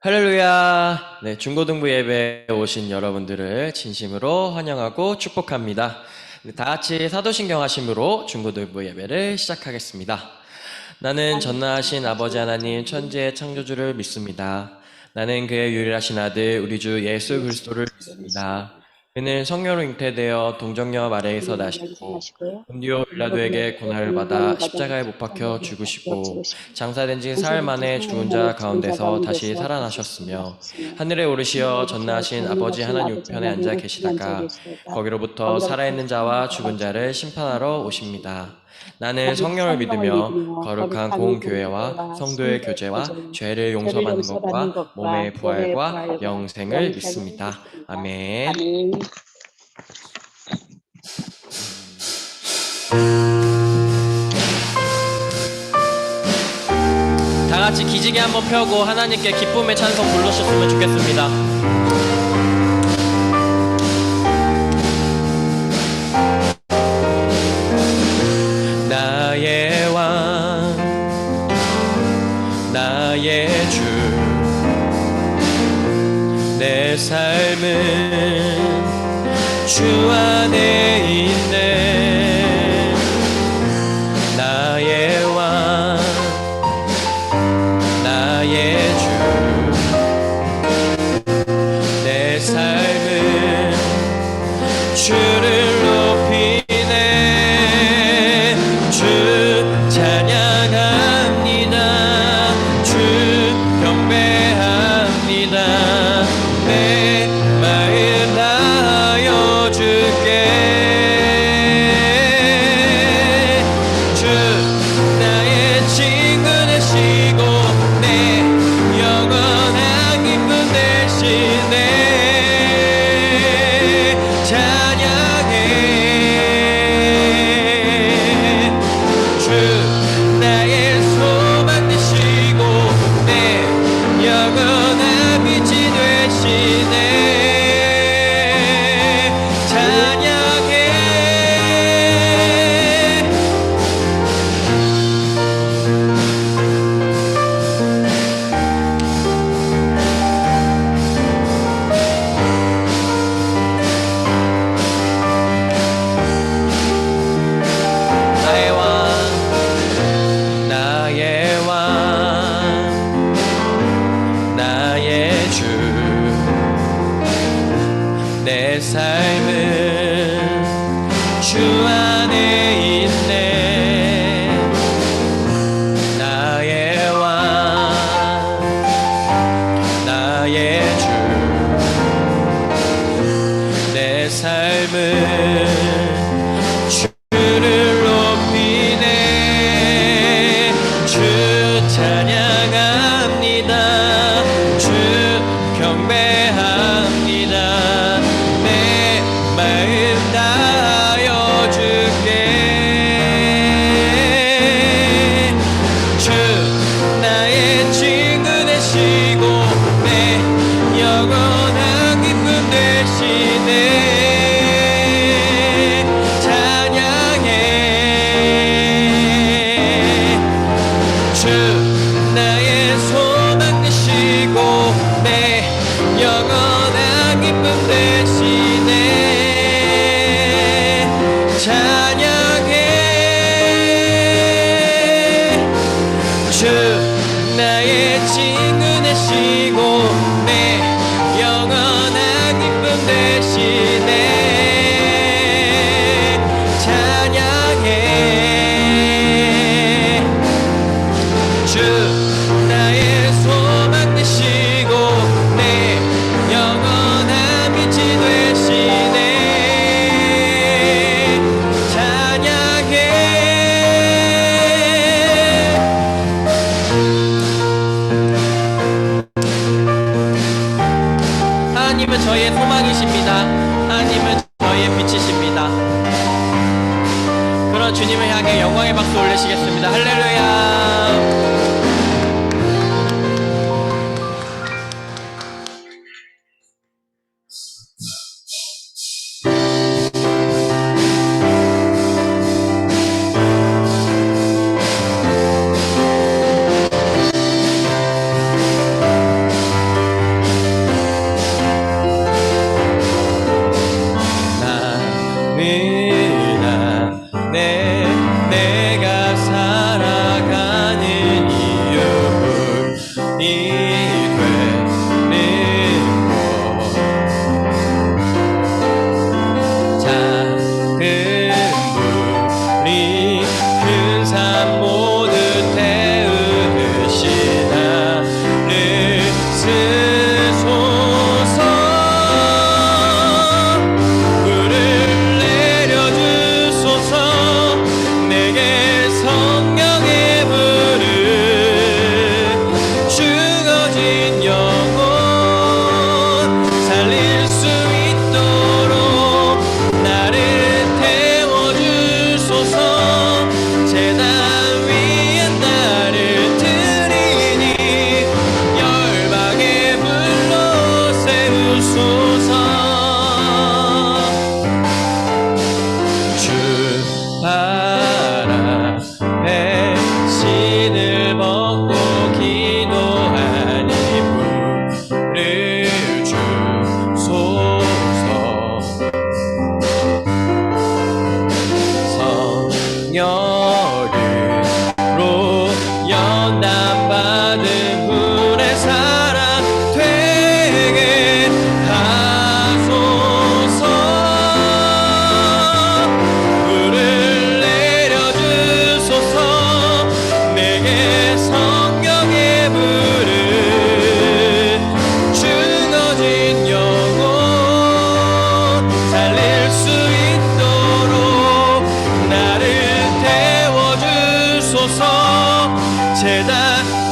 할렐루야. 네, 중고등부 예배에 오신 여러분들을 진심으로 환영하고 축복합니다. 다 같이 사도신경 하심으로 중고등부 예배를 시작하겠습니다. 나는 전능하신 아버지 하나님 천지의 창조주를 믿습니다. 나는 그의 유일하신 아들 우리 주 예수 그리스도를 믿습니다. 그는 성녀로 잉태되어 동정녀 마리아에서 나시고 본디오 빌라도에게 고난을 받아 십자가에 못 박혀 죽으시고 장사된 지 사흘 만에 죽은 자 가운데서 다시 살아나셨으며 하늘에 오르시어 전능하신 아버지 하나님 우편에 앉아 계시다가 거기로부터 살아있는 자와 죽은 자를 심판하러 오십니다. 나는 성령을 믿으며 거룩한 공교회와 성도의 교제와 죄를 용서받는 것과 몸의 부활과 영생을 믿습니다. 아멘. 다 같이 기지개 한번 펴고 하나님께 기쁨의 찬송 불러주셨으면 좋겠습니다. 나의 왕, 나의 주, 내 삶은 주 안에 있네. 나의 왕, 나의 주, 내 삶은 주를 높이네. 주 찬양합니다. 주 경배합니다. 내 마음 다하여 주께. 주 나의 친구 되시고 내 영원한 기쁨 되시네. 찬양해. 주 나의 소망 되시고 내 영원한 빛이 되시네. 찬양해. 나의 왕, 나의 왕, 나의 주, 내 삶은 주 안에 있네. 나의 왕, 나의 주, 내 삶은 주를 높이네. 주 찬양합니다. 주 경배합니다. 내 마음 다하여 주께. 주 나의 친구 되시고 내 영원한 기쁨 되시네. 찬양해. 주 나의 소망 되시고 내 영원한 기쁨 되시네. 찬양해. 주 나의 친구 되시고 내 영원한 기쁨 되시네. 찬양해. 주 나의 소망 되시고 내 영원한 빛이 되시네. 찬양해. 하나님은 저희의 소망이십니다. 하나님은 저희의 빛이십니다. 그런 주님을 향해 영광의 박수 올리시겠습니다. 할렐루야.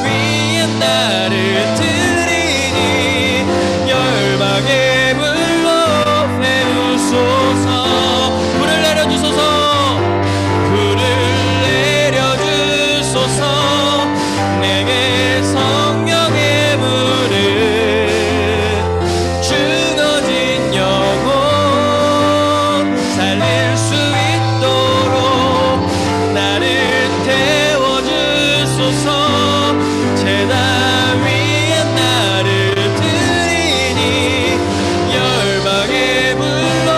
위에 나를 드리니 열방의 불로 세우소서. 불을 내려주소서. 불을 내려주소서. 내게 성령의 불을 죽어진 영혼 살릴 수 있도록 나를 태워주소서. 제단 위에 나를 드리니 열방의 불로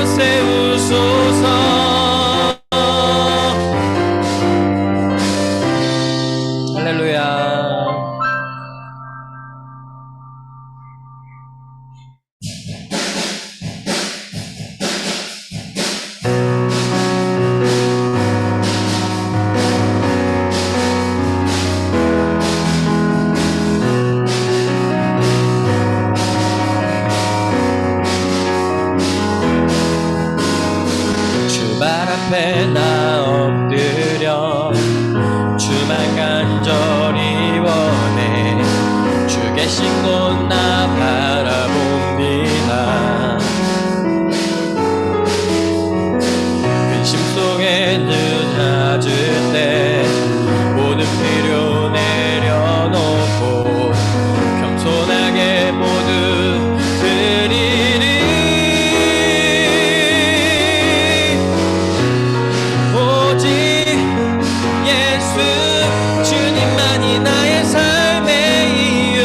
세우소서. 할렐루야. 주발 앞에 나 엎드려 주만 간절히 원해. 주 계신 곳 나 바라봅니다. 근심 속에 늦어질 때 모든 필요 내려놓고 겸손하게 모두 드리리. 오직 예수 주님만이 나의 삶의 이유.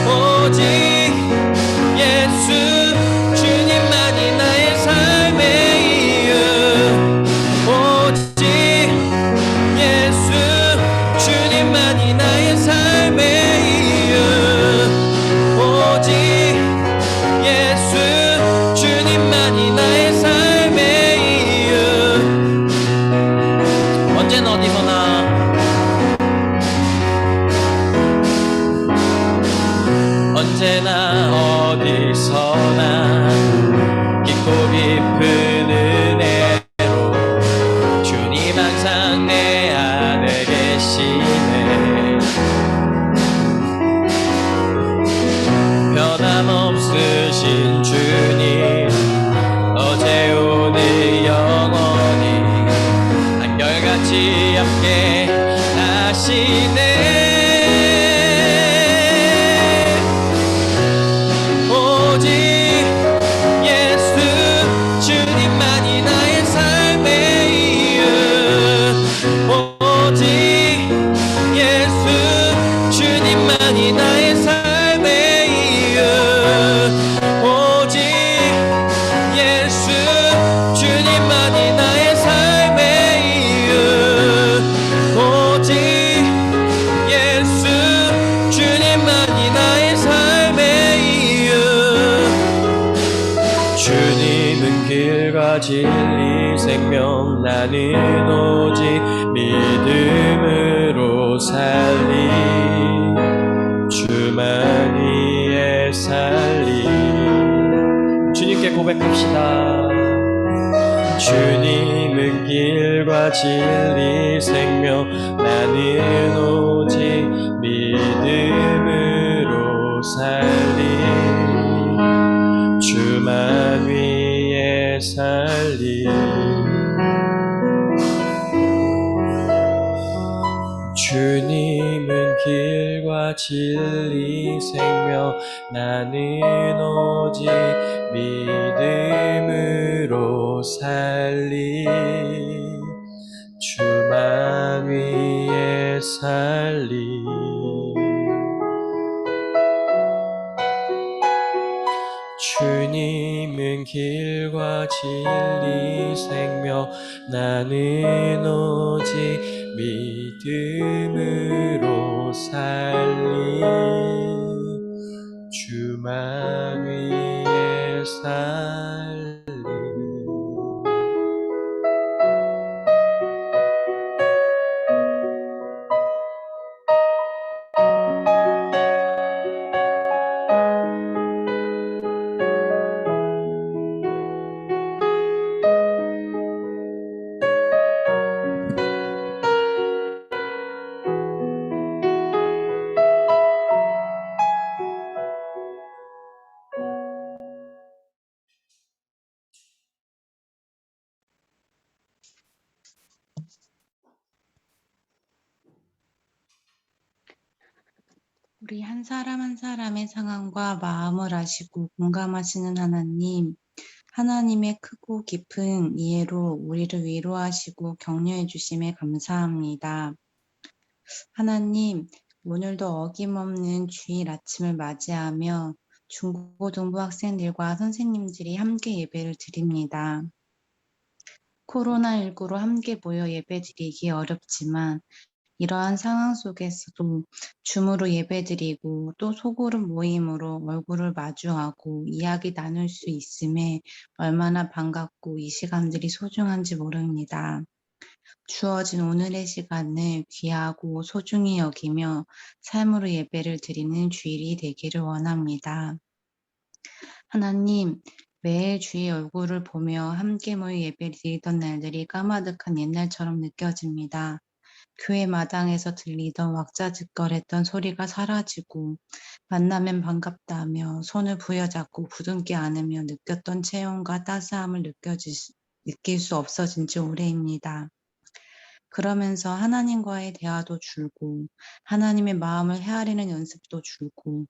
오직 예수 주님만이 나의 삶의 이유. 오직 예수 주님만이 나의 삶의 이유. 오직 예수 주님만이 나의 삶의 이유. 언제나 어디서나 언제나 어디서나 깊고 깊은 은혜로 주님 항상 내 안에 계시네. 변함없으신 주님 어제 오늘 영원히 한결같이 함께 하시네. 오직 예수 주님만이 나의 삶의 이유. 오직 예수 주님만이 나의 삶의 이유. 오직 예수 주님만이 나의 삶의 이유. 오직 예수 주님만이 나의 삶의 이유. 주님은 길과 진리 생명 나는 오직 믿음으로 살리. 주만이의 살리. 주님께 고백합시다. 주님은 길과 진리 생명 나는 오직 믿음으로 살리. 주만 위에 살리. 주님은 길과 진리 생명 나는 오직 믿음으로 살리. 주만 위에 살리. 주님은 길과 진리 생명 나는 오직 믿음으로 살리. 주만 위에 살리. 우리 한 사람 한 사람의 상황과 마음을 아시고 공감하시는 하나님, 하나님의 크고 깊은 이해로 우리를 위로하시고 격려해 주심에 감사합니다. 하나님, 오늘도 어김없는 주일 아침을 맞이하며 중고등부 학생들과 선생님들이 함께 예배를 드립니다. 코로나19로 함께 모여 예배드리기 어렵지만 이러한 상황 속에서도 줌으로 예배드리고 또 소그룹 모임으로 얼굴을 마주하고 이야기 나눌 수 있음에 얼마나 반갑고 이 시간들이 소중한지 모릅니다. 주어진 오늘의 시간을 귀하고 소중히 여기며 삶으로 예배를 드리는 주일이 되기를 원합니다. 하나님, 매일 주의 얼굴을 보며 함께 모여 예배를 드리던 날들이 까마득한 옛날처럼 느껴집니다. 교회 마당에서 들리던 왁자지껄했던 소리가 사라지고 만나면 반갑다며 손을 부여잡고 부둥켜 안으며 느꼈던 체온과 따스함을 느낄 수 없어진 지 오래입니다. 그러면서 하나님과의 대화도 줄고 하나님의 마음을 헤아리는 연습도 줄고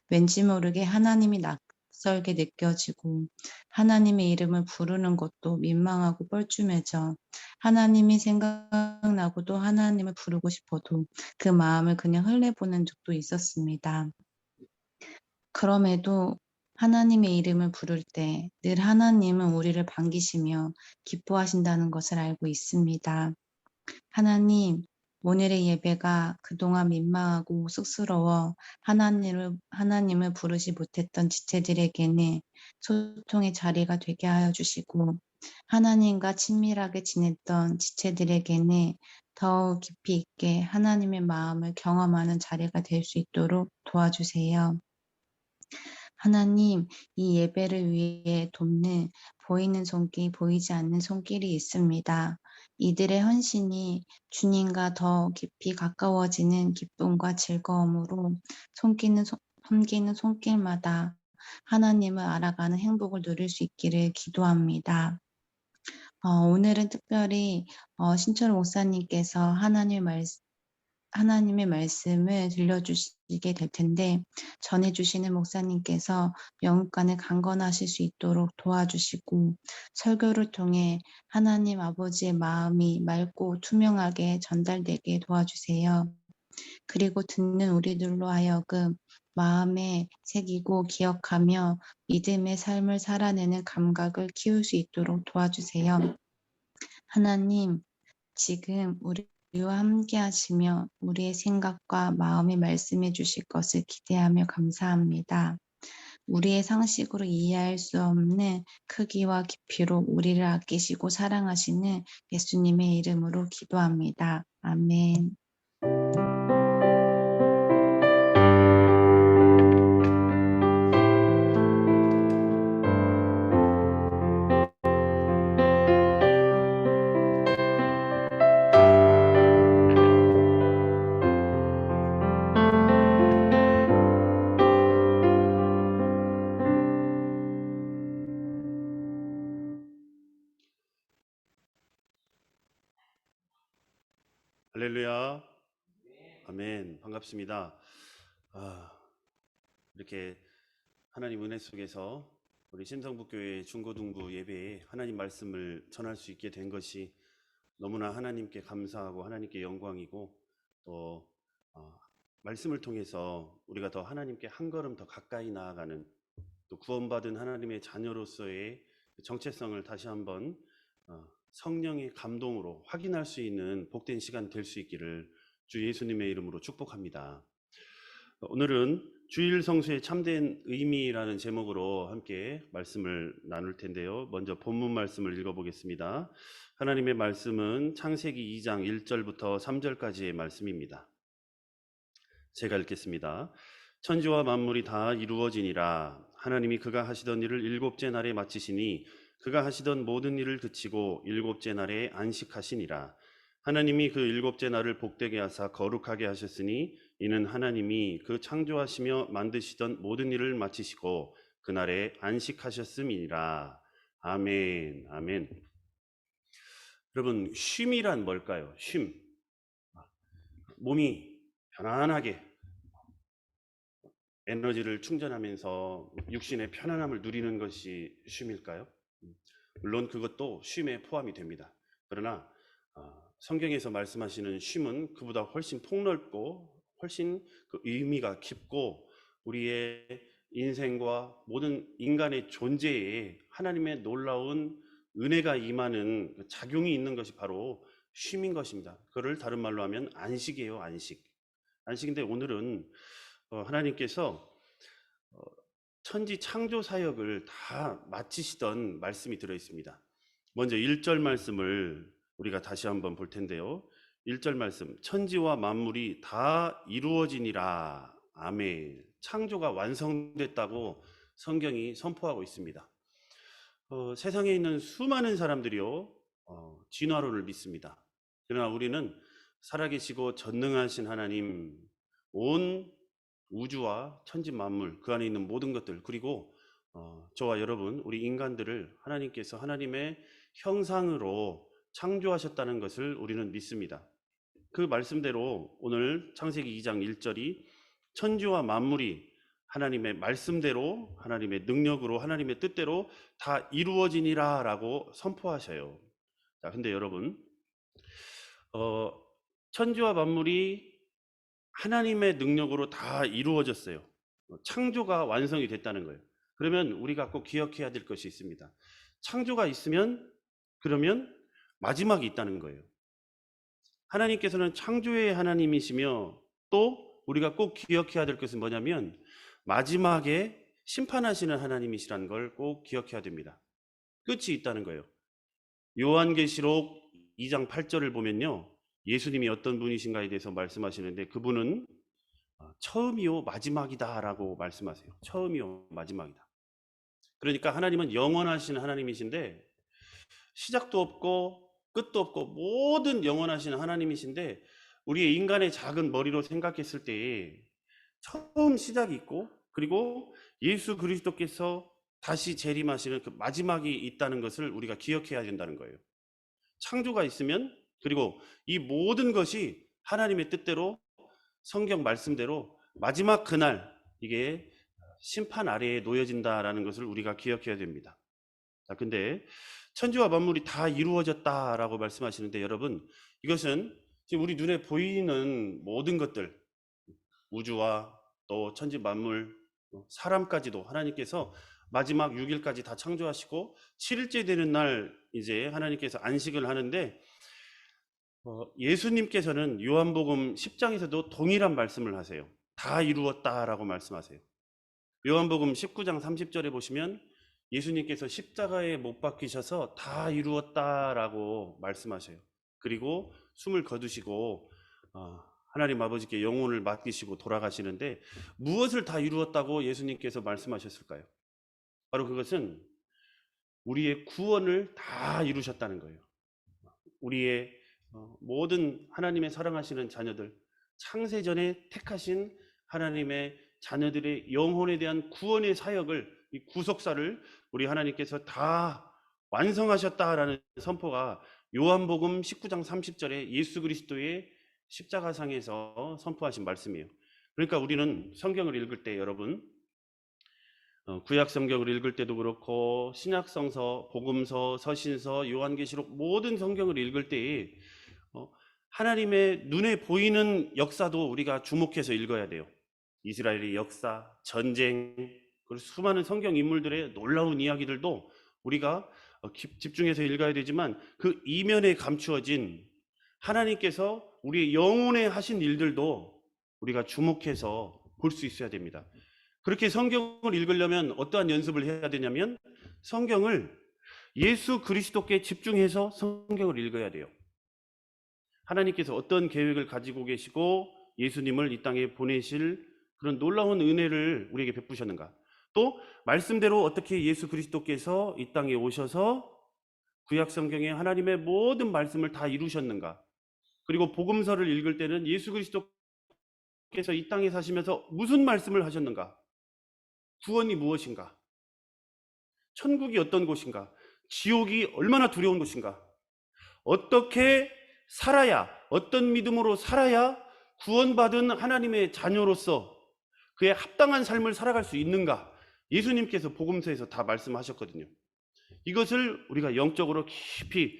왠지 모르게 하나님이 낯설게 느껴지고 하나님의 이름을 부르는 것도 민망하고 뻘쭘해져 하나님이 생각나고도 하나님을 부르고 싶어도 그 마음을 그냥 흘려보낸 적도 있었습니다. 그럼에도 하나님의 이름을 부를 때 늘 하나님은 우리를 반기시며 기뻐하신다는 것을 알고 있습니다. 하나님, 오늘의 예배가 그동안 민망하고 쑥스러워 하나님을 부르지 못했던 지체들에게는 소통의 자리가 되게 하여 주시고, 하나님과 친밀하게 지냈던 지체들에게는 더욱 깊이 있게 하나님의 마음을 경험하는 자리가 될 수 있도록 도와주세요. 하나님, 이 예배를 위해 돕는 보이는 손길, 보이지 않는 손길이 있습니다. 이들의 헌신이 주님과 더 깊이 가까워지는 기쁨과 즐거움으로 섬기는 손길마다 하나님을 알아가는 행복을 누릴 수 있기를 기도합니다. 오늘은 특별히 신철 목사님께서 하나님의 말씀을 들려주시게 될 텐데 전해주시는 목사님께서 영육간을 강건하실 수 있도록 도와주시고 설교를 통해 하나님 아버지의 마음이 맑고 투명하게 전달되게 도와주세요. 그리고 듣는 우리들로 하여금 마음에 새기고 기억하며 믿음의 삶을 살아내는 감각을 키울 수 있도록 도와주세요. 하나님, 지금 우리와 함께 하시며 우리의 생각과 마음에 말씀해 주실 것을 기대하며 감사합니다. 우리의 상식으로 이해할 수 없는 크기와 깊이로 우리를 아끼시고 사랑하시는 예수님의 이름으로 기도합니다. 아멘. 할렐루야. 아멘. 반갑습니다. 아, 이렇게 하나님 은혜 속에서 우리 심성북교회 중고등부 예배에 하나님 말씀을 전할 수 있게 된 것이 너무나 하나님께 감사하고 하나님께 영광이고 또 말씀을 통해서 우리가 더 하나님께 한 걸음 더 가까이 나아가는 또 구원받은 하나님의 자녀로서의 정체성을 다시 한번 성령의 감동으로 확인할 수 있는 복된 시간 될 수 있기를 주 예수님의 이름으로 축복합니다. 오늘은 주일 성수의 참된 의미라는 제목으로 함께 말씀을 나눌 텐데요. 먼저 본문 말씀을 읽어보겠습니다. 하나님의 말씀은 창세기 2장 1절부터 3절까지의 말씀입니다. 제가 읽겠습니다. 천지와 만물이 다 이루어지니라. 하나님이 그가 하시던 일을 일곱째 날에 마치시니 그가 하시던 모든 일을 그치고 일곱째 날에 안식하시니라. 하나님이 그 일곱째 날을 복되게 하사 거룩하게 하셨으니 이는 하나님이 그 창조하시며 만드시던 모든 일을 마치시고 그날에 안식하셨음이니라. 아멘. 아멘. 여러분, 쉼이란 뭘까요? 쉼. 몸이 편안하게 에너지를 충전하면서 육신의 편안함을 누리는 것이 쉼일까요? 물론 그것도 쉼에 포함이 됩니다. 그러나 성경에서 말씀하시는 쉼은 그보다 훨씬 폭넓고 훨씬 그 의미가 깊고 우리의 인생과 모든 인간의 존재에 하나님의 놀라운 은혜가 임하는 그 작용이 있는 것이 바로 쉼인 것입니다. 그를 다른 말로 하면 안식이에요, 안식. 안식인데 오늘은 하나님께서 천지 창조 사역을 다 마치시던 말씀이 들어 있습니다. 먼저 1절 말씀을 우리가 다시 한번 볼 텐데요. 1절 말씀, 천지와 만물이 다 이루어지니라. 아멘. 창조가 완성됐다고 성경이 선포하고 있습니다. 세상에 있는 수많은 사람들이요, 진화론을 믿습니다. 그러나 우리는 살아계시고 전능하신 하나님, 온 우주와 천지 만물, 그 안에 있는 모든 것들, 그리고 저와 여러분, 우리 인간들을 하나님께서 하나님의 형상으로 창조하셨다는 것을 우리는 믿습니다. 그 말씀대로 오늘 창세기 2장 1절이 천지와 만물이 하나님의 말씀대로, 하나님의 능력으로, 하나님의 뜻대로 다 이루어지니라 라고 선포하셔요. 자, 근데 여러분, 천지와 만물이 하나님의 능력으로 다 이루어졌어요. 창조가 완성이 됐다는 거예요. 그러면 우리가 꼭 기억해야 될 것이 있습니다. 창조가 있으면 그러면 마지막이 있다는 거예요. 하나님께서는 창조의 하나님이시며 또 우리가 꼭 기억해야 될 것은 뭐냐면 마지막에 심판하시는 하나님이시라는 걸 꼭 기억해야 됩니다. 끝이 있다는 거예요. 요한계시록 2장 8절을 보면요, 예수님이 어떤 분이신가에 대해서 말씀하시는데 그분은 처음이요 마지막이다 라고 말씀하세요. 처음이요 마지막이다. 그러니까 하나님은 영원하신 하나님이신데 시작도 없고 끝도 없고 모든 영원하신 하나님이신데 우리의 인간의 작은 머리로 생각했을 때에 처음 시작이 있고 그리고 예수 그리스도께서 다시 재림하시는 그 마지막이 있다는 것을 우리가 기억해야 된다는 거예요. 창조가 있으면 그리고 이 모든 것이 하나님의 뜻대로 성경 말씀대로 마지막 그날 이게 심판 아래에 놓여진다라는 것을 우리가 기억해야 됩니다. 자, 근데 천지와 만물이 다 이루어졌다라고 말씀하시는데 여러분, 이것은 지금 우리 눈에 보이는 모든 것들, 우주와 또 천지 만물, 사람까지도 하나님께서 마지막 6일까지 다 창조하시고 7일째 되는 날 이제 하나님께서 안식을 하는데 예수님께서는 요한복음 10장에서도 동일한 말씀을 하세요. 다 이루었다라고 말씀하세요. 요한복음 19장 30절에 보시면 예수님께서 십자가에 못 박히셔서 다 이루었다라고 말씀하셔요. 그리고 숨을 거두시고 하나님 아버지께 영혼을 맡기시고 돌아가시는데 무엇을 다 이루었다고 예수님께서 말씀하셨을까요? 바로 그것은 우리의 구원을 다 이루셨다는 거예요. 우리의 모든 하나님의 사랑하시는 자녀들, 창세전에 택하신 하나님의 자녀들의 영혼에 대한 구원의 사역을, 이 구속사를 우리 하나님께서 다 완성하셨다라는 선포가 요한복음 19장 30절에 예수 그리스도의 십자가상에서 선포하신 말씀이에요. 그러니까 우리는 성경을 읽을 때 여러분, 구약 성경을 읽을 때도 그렇고 신약 성서, 복음서, 서신서, 요한계시록 모든 성경을 읽을 때에 하나님의 눈에 보이는 역사도 우리가 주목해서 읽어야 돼요. 이스라엘의 역사, 전쟁, 그리고 수많은 성경 인물들의 놀라운 이야기들도 우리가 집중해서 읽어야 되지만 그 이면에 감추어진 하나님께서 우리의 영혼에 하신 일들도 우리가 주목해서 볼 수 있어야 됩니다. 그렇게 성경을 읽으려면 어떠한 연습을 해야 되냐면 성경을 예수 그리스도께 집중해서 성경을 읽어야 돼요. 하나님께서 어떤 계획을 가지고 계시고 예수님을 이 땅에 보내실 그런 놀라운 은혜를 우리에게 베푸셨는가, 또 말씀대로 어떻게 예수 그리스도께서 이 땅에 오셔서 구약 성경에 하나님의 모든 말씀을 다 이루셨는가, 그리고 복음서를 읽을 때는 예수 그리스도께서 이 땅에 사시면서 무슨 말씀을 하셨는가, 구원이 무엇인가, 천국이 어떤 곳인가, 지옥이 얼마나 두려운 곳인가, 어떻게 살아야, 어떤 믿음으로 살아야 구원받은 하나님의 자녀로서 그에 합당한 삶을 살아갈 수 있는가? 예수님께서 복음서에서 다 말씀하셨거든요. 이것을 우리가 영적으로 깊이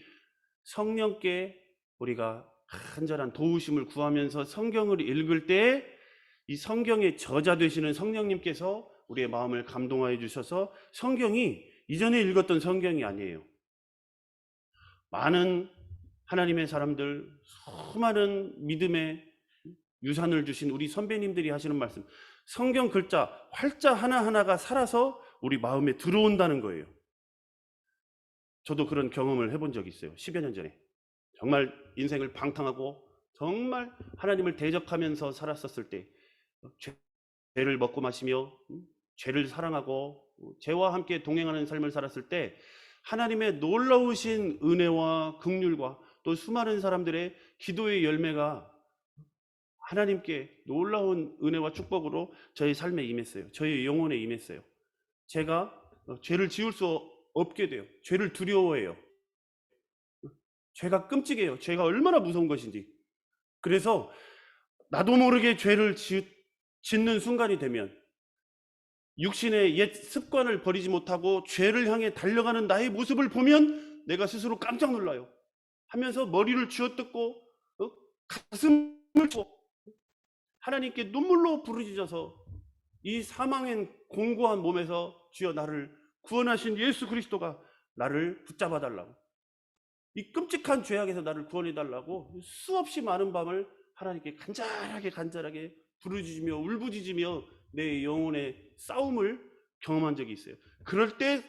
성령께 우리가 간절한 도우심을 구하면서 성경을 읽을 때 이 성경의 저자 되시는 성령님께서 우리의 마음을 감동하여 주셔서 성경이 이전에 읽었던 성경이 아니에요. 많은 하나님의 사람들, 수많은 믿음의 유산을 주신 우리 선배님들이 하시는 말씀, 성경 글자, 활자 하나하나가 살아서 우리 마음에 들어온다는 거예요. 저도 그런 경험을 해본 적이 있어요. 10여 년 전에. 정말 인생을 방탕하고 정말 하나님을 대적하면서 살았었을 때, 죄를 먹고 마시며 죄를 사랑하고 죄와 함께 동행하는 삶을 살았을 때 하나님의 놀라우신 은혜와 긍휼과 또 수많은 사람들의 기도의 열매가 하나님께 놀라운 은혜와 축복으로 저의 삶에 임했어요. 저의 영혼에 임했어요. 제가 죄를 지을 수 없게 돼요. 죄를 두려워해요. 죄가 끔찍해요. 죄가 얼마나 무서운 것인지. 그래서 나도 모르게 죄를 짓는 순간이 되면 육신의 옛 습관을 버리지 못하고 죄를 향해 달려가는 나의 모습을 보면 내가 스스로 깜짝 놀라요. 하면서 머리를 쥐어뜯고 가슴을 고 하나님께 눈물로 부르짖어서 이 사망의 공고한 몸에서 주여 나를 구원하신 예수 그리스도가 나를 붙잡아 달라고, 이 끔찍한 죄악에서 나를 구원해 달라고 수없이 많은 밤을 하나님께 간절하게 부르짖으며 울부짖으며 내 영혼의 싸움을 경험한 적이 있어요. 그럴 때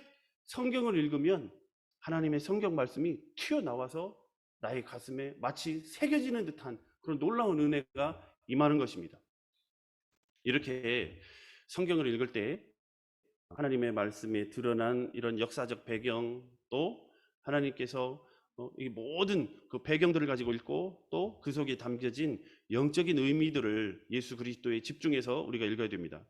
성경을 읽으면 하나님의 성경 말씀이 튀어나와서 나의 가슴에 마치 새겨지는 듯한 그런 놀라운 은혜가 임하는 것입니다. 이렇게 성경을 읽을 때 하나님의 말씀에 드러난 이런 역사적 배경, 또 하나님께서 이 모든 그 배경들을 가지고 읽고 또 그 속에 담겨진 영적인 의미들을 예수 그리스도에 집중해서 우리가 읽어야 됩니다.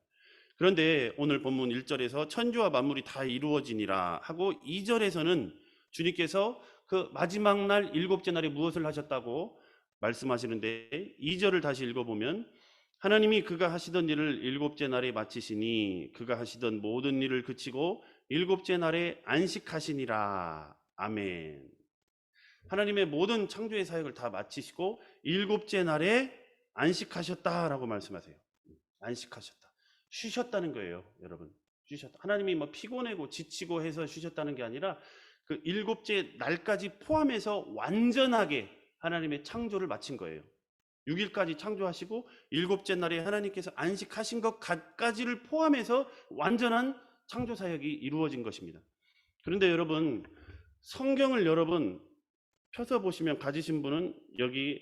그런데 오늘 본문 1절에서 천지와 만물이 다 이루어지니라 하고 2절에서는 주님께서 그 마지막 날 일곱째 날에 무엇을 하셨다고 말씀하시는데 2절을 다시 읽어보면 하나님이 그가 하시던 일을 일곱째 날에 마치시니 그가 하시던 모든 일을 그치고 일곱째 날에 안식하시니라. 아멘. 하나님의 모든 창조의 사역을 다 마치시고 일곱째 날에 안식하셨다라고 말씀하세요. 안식하셨다. 쉬셨다는 거예요, 여러분. 쉬셨다. 하나님이 뭐 피곤하고 지치고 해서 쉬셨다는 게 아니라 그 일곱째 날까지 포함해서 완전하게 하나님의 창조를 마친 거예요. 6일까지 창조하시고 일곱째 날에 하나님께서 안식하신 것까지를 포함해서 완전한 창조 사역이 이루어진 것입니다. 그런데 여러분, 성경을 여러분 펴서 보시면 가지신 분은 여기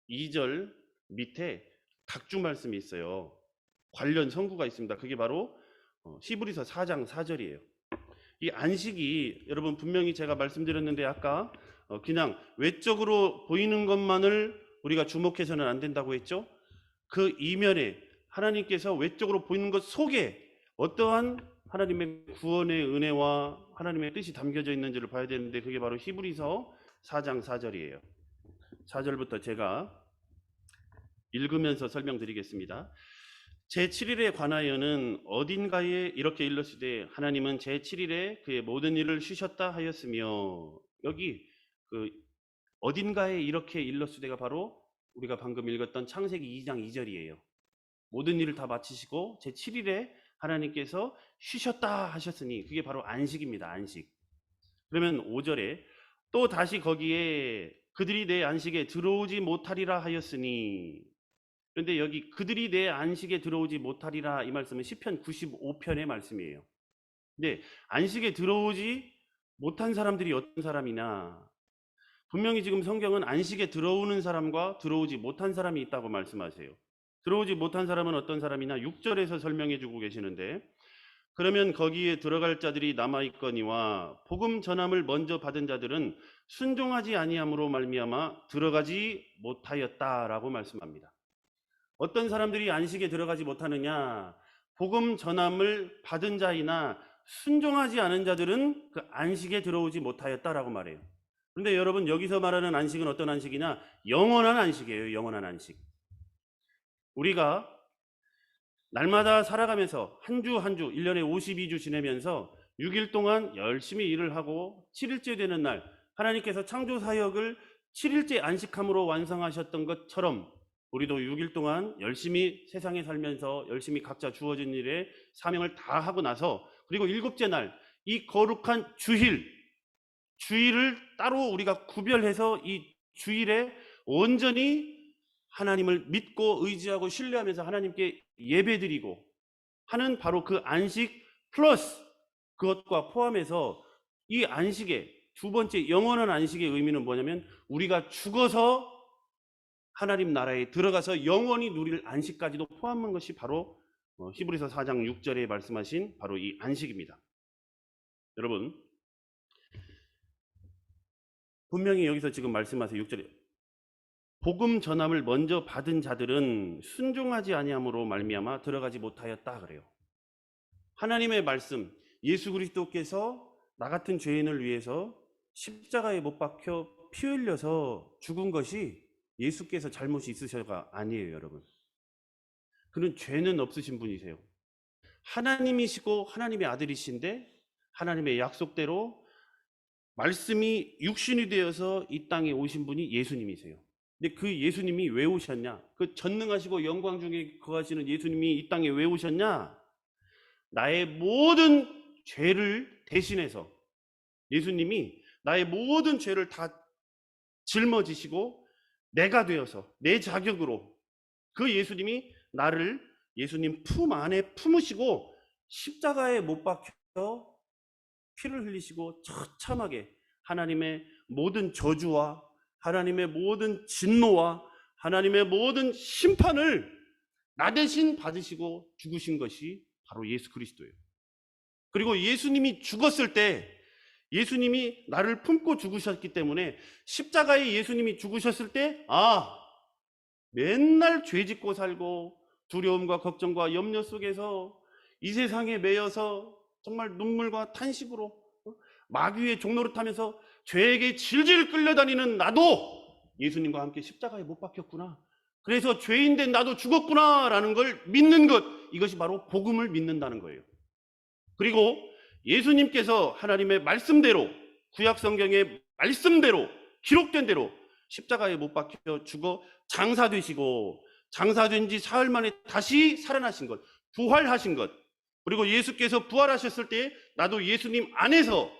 2절 밑에 각주 말씀이 있어요. 관련 성구가 있습니다. 그게 바로 히브리서 4장 4절이에요. 이 안식이 여러분 분명히 제가 말씀드렸는데 아까 그냥 외적으로 보이는 것만을 우리가 주목해서는 안 된다고 했죠. 그 이면에 하나님께서 외적으로 보이는 것 속에 어떠한 하나님의 구원의 은혜와 하나님의 뜻이 담겨져 있는지를 봐야 되는데 그게 바로 히브리서 4장 4절이에요. 4절부터 제가 읽으면서 설명드리겠습니다. 제7일에 관하여는 어딘가에 이렇게 일렀으되 하나님은 제7일에 그의 모든 일을 쉬셨다 하였으며, 여기 그 어딘가에 이렇게 일렀으되가 바로 우리가 방금 읽었던 창세기 2장 2절이에요. 모든 일을 다 마치시고 제7일에 하나님께서 쉬셨다 하셨으니 그게 바로 안식입니다. 안식. 그러면 5절에 또 다시 거기에 그들이 내 안식에 들어오지 못하리라 하였으니, 그런데 여기 그들이 내 안식에 들어오지 못하리라 이 말씀은 시편 95편의 말씀이에요. 근데 안식에 들어오지 못한 사람들이 어떤 사람이나, 분명히 지금 성경은 안식에 들어오는 사람과 들어오지 못한 사람이 있다고 말씀하세요. 들어오지 못한 사람은 어떤 사람이나 6절에서 설명해 주고 계시는데, 그러면 거기에 들어갈 자들이 남아있거니와 복음 전함을 먼저 받은 자들은 순종하지 아니함으로 말미암아 들어가지 못하였다라고 말씀합니다. 어떤 사람들이 안식에 들어가지 못하느냐? 복음 전함을 받은 자이나 순종하지 않은 자들은 그 안식에 들어오지 못하였다라고 말해요. 그런데 여러분, 여기서 말하는 안식은 어떤 안식이냐? 영원한 안식이에요. 영원한 안식. 우리가 날마다 살아가면서 한 주 한 주 1년에 52주 지내면서 6일 동안 열심히 일을 하고 7일째 되는 날 하나님께서 창조 사역을 7일째 안식함으로 완성하셨던 것처럼 우리도 6일 동안 열심히 세상에 살면서 열심히 각자 주어진 일에 사명을 다 하고 나서 그리고 7째 날 이 거룩한 주일을 따로 우리가 구별해서 이 주일에 온전히 하나님을 믿고 의지하고 신뢰하면서 하나님께 예배드리고 하는 바로 그 안식 플러스 그것과 포함해서 이 안식의 두 번째 영원한 안식의 의미는 뭐냐면 우리가 죽어서 하나님 나라에 들어가서 영원히 누릴 안식까지도 포함한 것이 바로 히브리서 4장 6절에 말씀하신 바로 이 안식입니다. 여러분, 분명히 여기서 지금 말씀하세요. 6절에 복음 전함을 먼저 받은 자들은 순종하지 아니함으로 말미암아 들어가지 못하였다 그래요. 하나님의 말씀, 예수 그리스도께서 나 같은 죄인을 위해서 십자가에 못 박혀 피 흘려서 죽은 것이 예수께서 잘못이 있으셔가 아니에요, 여러분. 그는 죄는 없으신 분이세요. 하나님이시고 하나님의 아들이신데 하나님의 약속대로 말씀이 육신이 되어서 이 땅에 오신 분이 예수님이세요. 근데 그 예수님이 왜 오셨냐? 그 전능하시고 영광 중에 거하시는 예수님이 이 땅에 왜 오셨냐? 나의 모든 죄를 대신해서 예수님이 나의 모든 죄를 다 짊어지시고 내가 되어서 내 자격으로 그 예수님이 나를 예수님 품 안에 품으시고 십자가에 못 박혀 피를 흘리시고 처참하게 하나님의 모든 저주와 하나님의 모든 진노와 하나님의 모든 심판을 나 대신 받으시고 죽으신 것이 바로 예수 그리스도예요. 그리고 예수님이 죽었을 때 예수님이 나를 품고 죽으셨기 때문에 십자가에 예수님이 죽으셨을 때 맨날 죄 짓고 살고 두려움과 걱정과 염려 속에서 이 세상에 매여서 정말 눈물과 탄식으로 마귀의 종노릇하면서 죄에게 질질 끌려다니는 나도 예수님과 함께 십자가에 못 박혔구나. 그래서 죄인된 나도 죽었구나라는 걸 믿는 것, 이것이 바로 복음을 믿는다는 거예요. 그리고 예수님께서 하나님의 말씀대로 구약 성경의 말씀대로 기록된 대로 십자가에 못 박혀 죽어 장사되시고 장사된 지 사흘 만에 다시 살아나신 것, 부활하신 것, 그리고 예수께서 부활하셨을 때 나도 예수님 안에서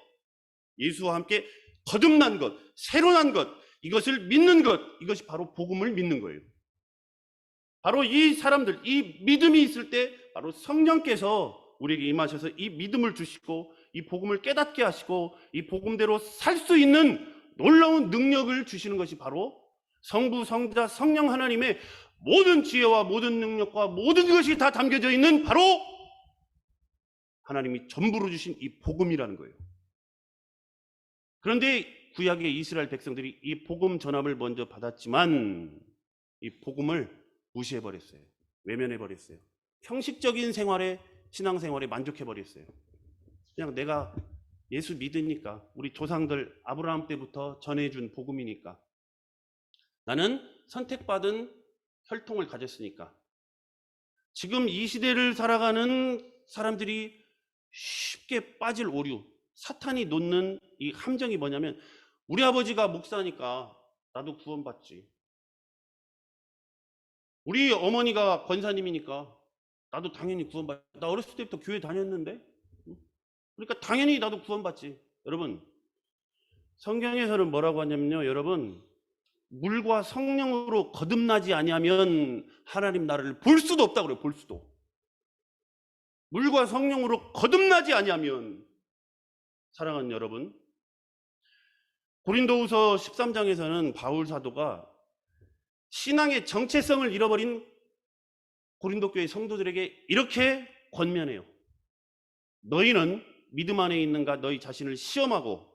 예수와 함께 거듭난 것, 새로 난 것, 이것을 믿는 것, 이것이 바로 복음을 믿는 거예요. 바로 이 사람들, 이 믿음이 있을 때 바로 성령께서 우리에게 임하셔서 이 믿음을 주시고 이 복음을 깨닫게 하시고 이 복음대로 살 수 있는 놀라운 능력을 주시는 것이 바로 성부, 성자, 성령 하나님의 모든 지혜와 모든 능력과 모든 것이 다 담겨져 있는 바로 하나님이 전부로 주신 이 복음이라는 거예요. 그런데 구약의 이스라엘 백성들이 이 복음 전함을 먼저 받았지만 이 복음을 무시해버렸어요. 외면해버렸어요. 형식적인 생활에, 신앙생활에 만족해버렸어요. 그냥 내가 예수 믿으니까, 우리 조상들 아브라함 때부터 전해준 복음이니까, 나는 선택받은 혈통을 가졌으니까, 지금 이 시대를 살아가는 사람들이 쉽게 빠질 오류, 사탄이 놓는 이 함정이 뭐냐면, 우리 아버지가 목사니까 나도 구원받지, 우리 어머니가 권사님이니까 나도 당연히 구원받지, 나 어렸을 때부터 교회 다녔는데 그러니까 당연히 나도 구원받지. 여러분, 성경에서는 뭐라고 하냐면요, 여러분, 물과 성령으로 거듭나지 아니하면 하나님 나라를 볼 수도 없다고 그래요. 볼 수도. 물과 성령으로 거듭나지 아니하면. 사랑하는 여러분, 고린도후서 13장에서는 바울 사도가 신앙의 정체성을 잃어버린 고린도 교회 성도들에게 이렇게 권면해요. 너희는 믿음 안에 있는가 너희 자신을 시험하고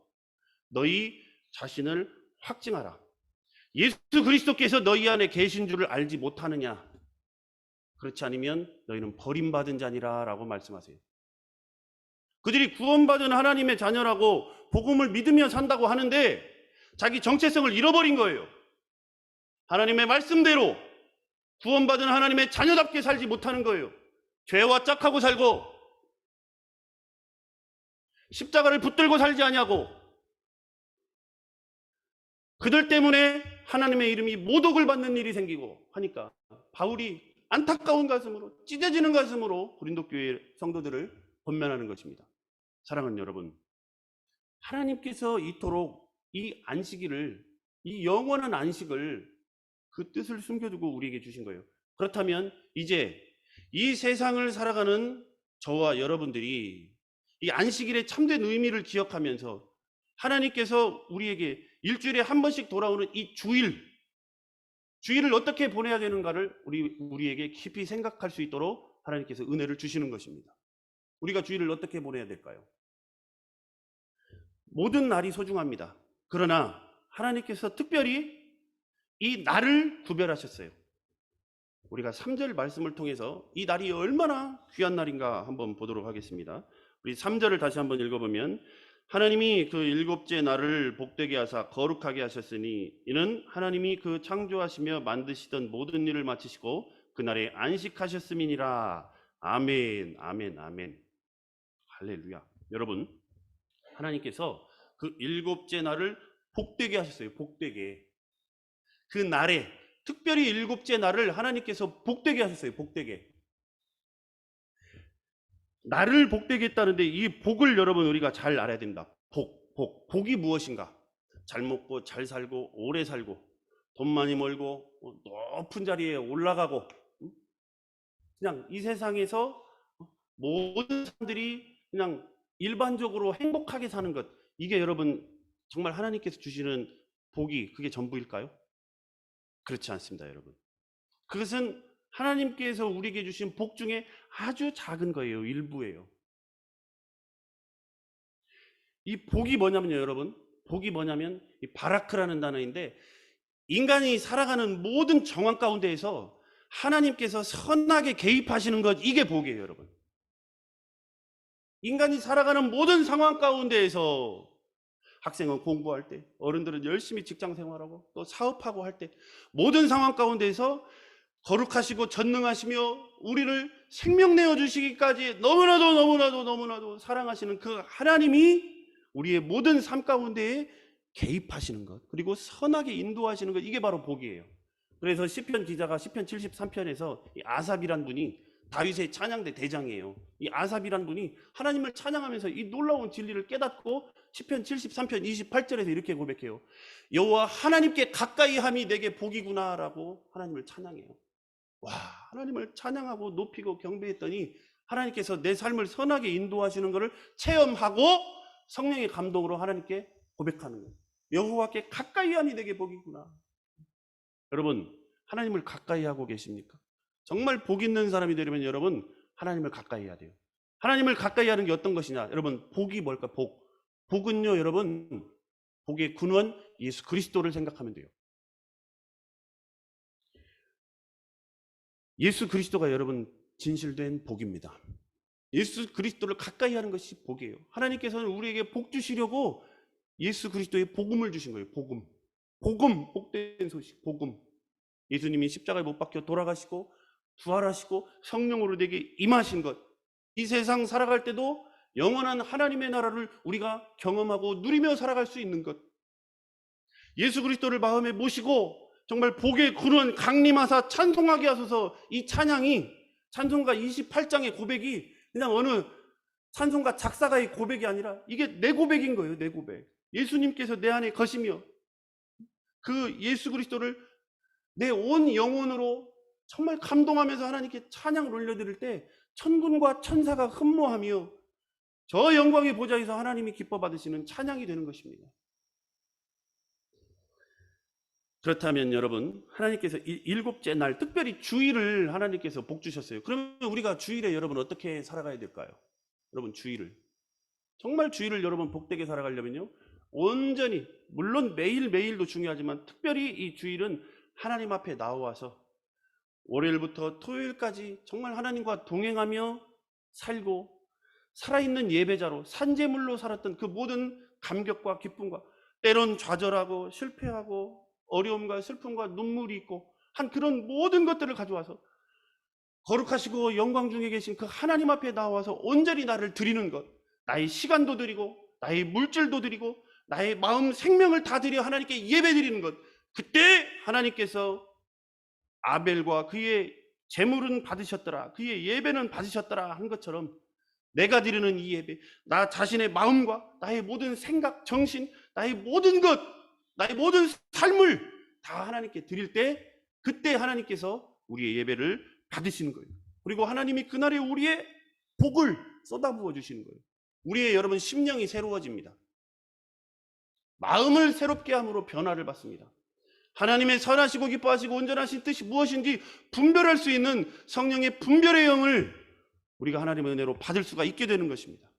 너희 자신을 확증하라. 예수 그리스도께서 너희 안에 계신 줄을 알지 못하느냐? 그렇지 않으면 너희는 버림받은 자니라 라고 말씀하세요. 그들이 구원받은 하나님의 자녀라고 복음을 믿으며 산다고 하는데 자기 정체성을 잃어버린 거예요. 하나님의 말씀대로 구원받은 하나님의 자녀답게 살지 못하는 거예요. 죄와 짝하고 살고 십자가를 붙들고 살지 아니하고 그들 때문에 하나님의 이름이 모독을 받는 일이 생기고 하니까 바울이 안타까운 가슴으로 찢어지는 가슴으로 고린도 교회 성도들을 권면하는 것입니다. 사랑하는 여러분, 하나님께서 이토록 이 안식일을, 이 영원한 안식을 그 뜻을 숨겨두고 우리에게 주신 거예요. 그렇다면 이제 이 세상을 살아가는 저와 여러분들이 이 안식일의 참된 의미를 기억하면서 하나님께서 우리에게 일주일에 한 번씩 돌아오는 이 주일을 어떻게 보내야 되는가를 우리에게 깊이 생각할 수 있도록 하나님께서 은혜를 주시는 것입니다. 우리가 주일을 어떻게 보내야 될까요? 모든 날이 소중합니다. 그러나 하나님께서 특별히 이 날을 구별하셨어요. 우리가 3절 말씀을 통해서 이 날이 얼마나 귀한 날인가 한번 보도록 하겠습니다. 우리 3절을 다시 한번 읽어보면 하나님이 그 일곱째 날을 복되게 하사 거룩하게 하셨으니 이는 하나님이 그 창조하시며 만드시던 모든 일을 마치시고 그날에 안식하셨음이니라. 아멘, 아멘, 아멘. 할렐루야. 여러분, 하나님께서 그 일곱째 날을 복되게 하셨어요. 복되게. 그 날에 특별히 일곱째 날을 하나님께서 복되게 하셨어요. 복되게. 나를 복되게 했다는데 이 복을 여러분 우리가 잘 알아야 됩니다. 복이 무엇인가? 잘 먹고 잘 살고 오래 살고 돈 많이 벌고 높은 자리에 올라가고 그냥 이 세상에서 모든 사람들이 그냥 일반적으로 행복하게 사는 것, 이게 여러분 정말 하나님께서 주시는 복이 그게 전부일까요? 그렇지 않습니다, 여러분. 그것은 하나님께서 우리에게 주신 복 중에 아주 작은 거예요. 일부예요. 이 복이 뭐냐면요, 여러분. 복이 뭐냐면 이 바라크라는 단어인데 인간이 살아가는 모든 정황 가운데에서 하나님께서 선하게 개입하시는 것, 이게 복이에요, 여러분. 인간이 살아가는 모든 상황 가운데에서 학생은 공부할 때, 어른들은 열심히 직장 생활하고 또 사업하고 할 때 모든 상황 가운데에서 거룩하시고 전능하시며 우리를 생명 내어 주시기까지 너무나도 사랑하시는 그 하나님이 우리의 모든 삶 가운데에 개입하시는 것, 그리고 선하게 인도하시는 것, 이게 바로 복이에요. 그래서 시편 기자가 시편 73편에서 이 아삽이란 분이 다윗의 찬양대 대장이에요. 이 아삽이란 분이 하나님을 찬양하면서 이 놀라운 진리를 깨닫고 시편 73편 28절에서 이렇게 고백해요. 여호와 하나님께 가까이 함이 내게 복이구나라고 하나님을 찬양해요. 와, 하나님을 찬양하고 높이고 경배했더니 하나님께서 내 삶을 선하게 인도하시는 것을 체험하고 성령의 감동으로 하나님께 고백하는 거예요. 여호와께 가까이 함이 내게 복이구나. 여러분, 하나님을 가까이 하고 계십니까? 정말 복 있는 사람이 되려면 여러분, 하나님을 가까이 해야 돼요. 하나님을 가까이 하는 게 어떤 것이냐? 여러분, 복이 뭘까? 복은요, 여러분, 복의 근원 예수 그리스도를 생각하면 돼요. 예수 그리스도가 여러분 진실된 복입니다. 예수 그리스도를 가까이 하는 것이 복이에요. 하나님께서는 우리에게 복 주시려고 예수 그리스도의 복음을 주신 거예요. 복음, 복된 소식, 복음. 예수님이 십자가에 못 박혀 돌아가시고 부활하시고 성령으로 내게 임하신 것, 이 세상 살아갈 때도 영원한 하나님의 나라를 우리가 경험하고 누리며 살아갈 수 있는 것, 예수 그리스도를 마음에 모시고 정말 복의 근원 강림하사 찬송하게 하소서. 이 찬양이 찬송가 28장의 고백이 그냥 어느 찬송가 작사가의 고백이 아니라 이게 내 고백인 거예요. 내 고백. 예수님께서 내 안에 거시며 그 예수 그리스도를 내 온 영혼으로 정말 감동하면서 하나님께 찬양을 올려드릴 때 천군과 천사가 흠모하며 저 영광의 보좌에서 하나님이 기뻐 받으시는 찬양이 되는 것입니다. 그렇다면 여러분, 하나님께서 일곱째 날 특별히 주일을 하나님께서 복 주셨어요. 그러면 우리가 주일에 여러분 어떻게 살아가야 될까요? 여러분, 주일을 정말 주일을 여러분 복되게 살아가려면요, 온전히, 물론 매일매일도 중요하지만 특별히 이 주일은 하나님 앞에 나와서 월요일부터 토요일까지 정말 하나님과 동행하며 살고 살아있는 예배자로 산재물로 살았던 그 모든 감격과 기쁨과 때론 좌절하고 실패하고 어려움과 슬픔과 눈물이 있고 한 그런 모든 것들을 가져와서 거룩하시고 영광 중에 계신 그 하나님 앞에 나와서 온전히 나를 드리는 것, 나의 시간도 드리고 나의 물질도 드리고 나의 마음 생명을 다 드려 하나님께 예배 드리는 것, 그때 하나님께서 아벨과 그의 제물은 받으셨더라, 그의 예배는 받으셨더라 한 것처럼 내가 드리는 이 예배, 나 자신의 마음과 나의 모든 생각, 정신, 나의 모든 것, 나의 모든 삶을 다 하나님께 드릴 때, 그때 하나님께서 우리의 예배를 받으시는 거예요. 그리고 하나님이 그날에 우리의 복을 쏟아부어 주시는 거예요. 우리의 여러분 심령이 새로워집니다. 마음을 새롭게 함으로 변화를 받습니다. 하나님의 선하시고 기뻐하시고 온전하신 뜻이 무엇인지 분별할 수 있는 성령의 분별의 영을 우리가 하나님의 은혜로 받을 수가 있게 되는 것입니다.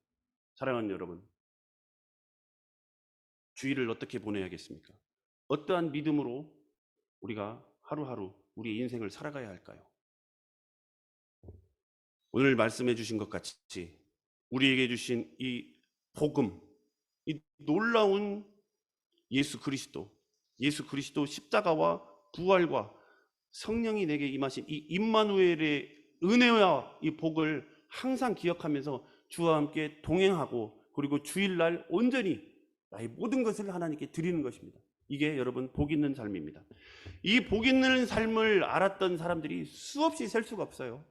사랑하는 여러분, 주일을 어떻게 보내야겠습니까? 어떠한 믿음으로 우리가 하루하루 우리의 인생을 살아가야 할까요? 오늘 말씀해 주신 것 같이 우리에게 주신 이 복음, 이 놀라운 예수 그리스도 십자가와 부활과 성령이 내게 임하신 이 임마누엘의 은혜와 이 복을 항상 기억하면서 주와 함께 동행하고, 그리고 주일날 온전히 나의 모든 것을 하나님께 드리는 것입니다. 이게 여러분 복 있는 삶입니다. 이 복 있는 삶을 알았던 사람들이 수없이 셀 수가 없어요.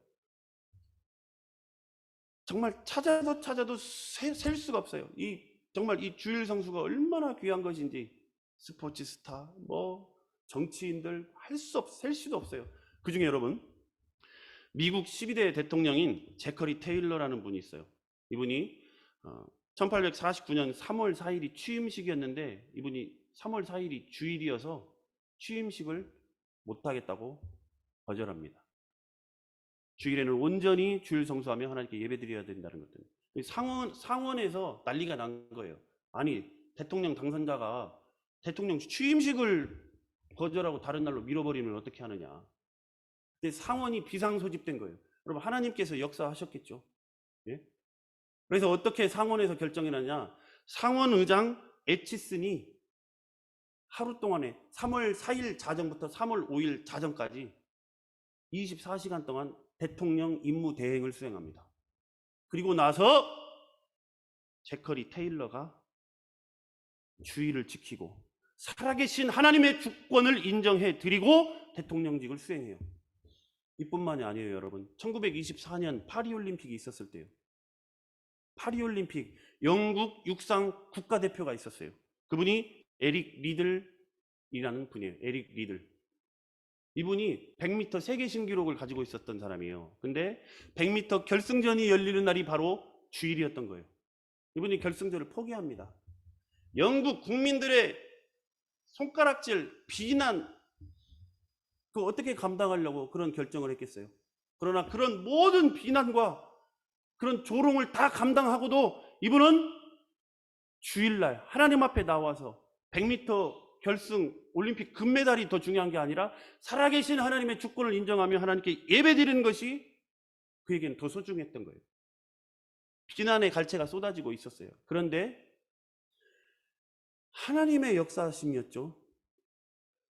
정말 찾아도 셀 수가 없어요. 정말 이 주일 성수가 얼마나 귀한 것인지, 스포츠 스타, 정치인들 셀 수도 없어요. 그 중에 여러분, 미국 12대 대통령인 제커리 테일러라는 분이 있어요. 이분이 1849년 3월 4일이 취임식이었는데, 이분이 3월 4일이 주일이어서 취임식을 못하겠다고 거절합니다. 주일에는 온전히 주일 성수하며 하나님께 예배드려야 된다는 것들. 상원에서 난리가 난 거예요. 아니, 대통령 당선자가 대통령 취임식을 거절하고 다른 날로 밀어버리면 어떻게 하느냐. 근데 상원이 비상소집된 거예요. 여러분, 하나님께서 역사하셨겠죠. 예? 그래서 어떻게 상원에서 결정이 나냐. 상원의장 에치슨이 하루 동안에 3월 4일 자정부터 3월 5일 자정까지 24시간 동안 대통령 임무 대행을 수행합니다. 그리고 나서 제커리 테일러가 주의를 지키고 살아계신 하나님의 주권을 인정해 드리고 대통령직을 수행해요. 이뿐만이 아니에요, 여러분. 1924년 파리올림픽이 있었을 때요. 파리올림픽 영국 육상 국가대표가 있었어요. 그분이 에릭 리들이라는 분이에요. 에릭 리들. 이분이 100m 세계 신기록을 가지고 있었던 사람이에요. 근데 100m 결승전이 열리는 날이 바로 주일이었던 거예요. 이분이 결승전을 포기합니다. 영국 국민들의 손가락질, 비난, 그거 어떻게 감당하려고 그런 결정을 했겠어요? 그러나 그런 모든 비난과 그런 조롱을 다 감당하고도 이분은 주일날 하나님 앞에 나와서 100m 결승 올림픽 금메달이 더 중요한 게 아니라 살아계신 하나님의 주권을 인정하며 하나님께 예배드리는 것이 그에게는 더 소중했던 거예요. 비난의 갈채가 쏟아지고 있었어요. 그런데 하나님의 역사심이었죠.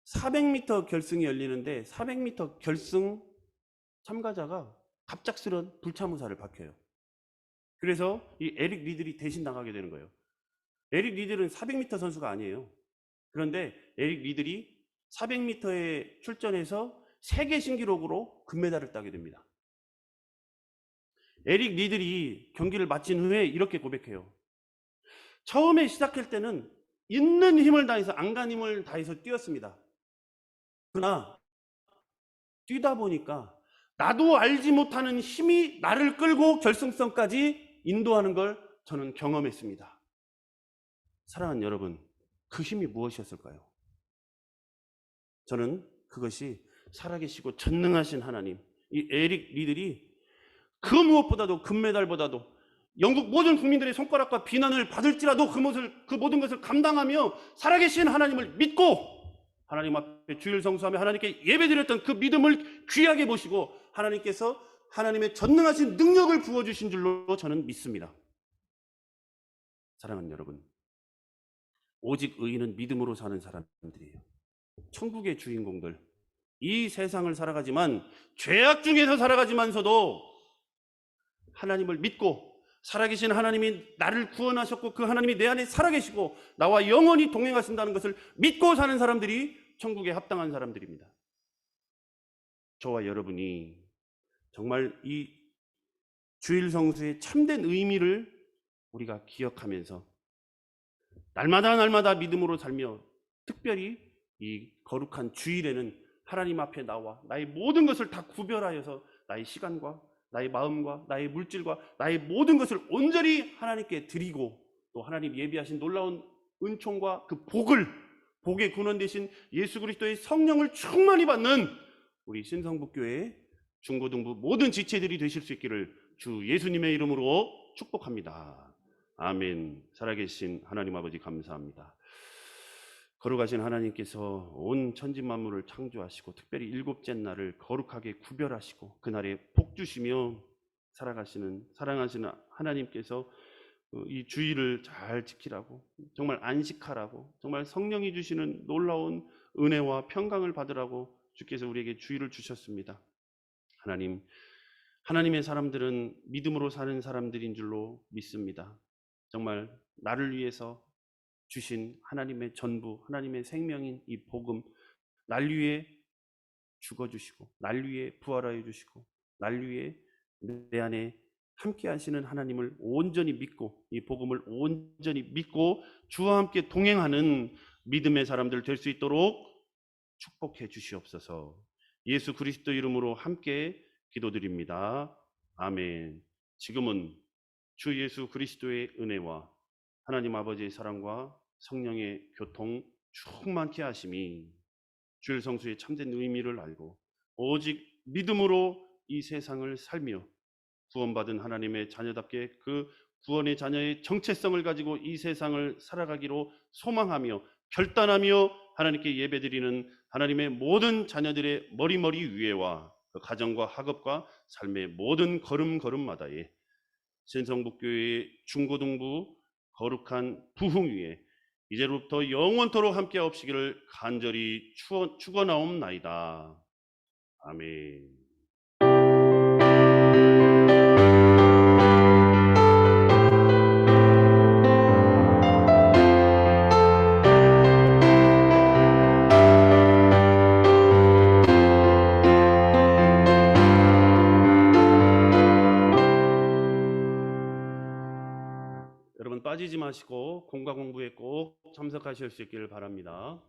400m 결승이 열리는데 400m 결승 참가자가 갑작스런 불참의사를 밝혀요. 그래서 이 에릭 리들이 대신 나가게 되는 거예요. 에릭 리들은 400m 선수가 아니에요. 그런데 에릭 리들이 400m에 출전해서 세계 신기록으로 금메달을 따게 됩니다. 에릭 리들이 경기를 마친 후에 이렇게 고백해요. 처음에 시작할 때는 있는 힘을 다해서, 안간힘을 다해서 뛰었습니다. 그러나 뛰다 보니까 나도 알지 못하는 힘이 나를 끌고 결승선까지 인도하는 걸 저는 경험했습니다. 사랑하는 여러분, 그 힘이 무엇이었을까요? 저는 그것이 살아계시고 전능하신 하나님, 이 에릭 리들이 그 무엇보다도, 금메달보다도 영국 모든 국민들의 손가락과 비난을 받을지라도 그 모든 것을 감당하며 살아계신 하나님을 믿고 하나님 앞에 주일 성수하며 하나님께 예배드렸던 그 믿음을 귀하게 보시고 하나님께서 하나님의 전능하신 능력을 부어주신 줄로 저는 믿습니다. 사랑하는 여러분, 오직 의인은 믿음으로 사는 사람들이에요. 천국의 주인공들, 이 세상을 살아가지만 죄악 중에서 살아가지만서도 하나님을 믿고 살아계신 하나님이 나를 구원하셨고 그 하나님이 내 안에 살아계시고 나와 영원히 동행하신다는 것을 믿고 사는 사람들이 천국에 합당한 사람들입니다. 저와 여러분이 정말 이 주일 성수의 참된 의미를 우리가 기억하면서 날마다 믿음으로 살며 특별히 이 거룩한 주일에는 하나님 앞에 나와 나의 모든 것을 다 구별하여서 나의 시간과 나의 마음과 나의 물질과 나의 모든 것을 온전히 하나님께 드리고 또 하나님 예비하신 놀라운 은총과 그 복의 근원 되신 예수 그리스도의 성령을 충만히 받는 우리 신성북교회 중고등부 모든 지체들이 되실 수 있기를 주 예수님의 이름으로 축복합니다. 아멘. 살아계신 하나님 아버지 감사합니다. 거룩하신 하나님께서 온 천지 만물을 창조하시고 특별히 일곱째 날을 거룩하게 구별하시고 그날에 복 주시며 살아가시는 사랑하시는 하나님께서 이 주일을 잘 지키라고 정말 안식하라고 정말 성령이 주시는 놀라운 은혜와 평강을 받으라고 주께서 우리에게 주일을 주셨습니다. 하나님의 사람들은 믿음으로 사는 사람들인 줄로 믿습니다. 정말 나를 위해서 주신 하나님의 전부, 하나님의 생명인 이 복음, 날 위해 죽어주시고 날 위해 부활하여 주시고 날 위해 내 안에 함께 하시는 하나님을 온전히 믿고 이 복음을 온전히 믿고 주와 함께 동행하는 믿음의 사람들 될 수 있도록 축복해 주시옵소서. 예수 그리스도 이름으로 함께 기도드립니다. 아멘. 지금은 주 예수 그리스도의 은혜와 하나님 아버지의 사랑과 성령의 교통 충만케 하심이 주일 성수의 참된 의미를 알고 오직 믿음으로 이 세상을 살며 구원받은 하나님의 자녀답게 그 구원의 자녀의 정체성을 가지고 이 세상을 살아가기로 소망하며 결단하며 하나님께 예배드리는 하나님의 모든 자녀들의 머리머리 위에와 그 가정과 학업과 삶의 모든 걸음걸음마다에 신성북교회의 중고등부 거룩한 부흥 위에 이제로부터 영원토록 함께 없시기를 간절히 축원하옵나이다. 아멘. 여러분 빠지지 마시고 공과 공부에 꼭 참석하실 수 있기를 바랍니다.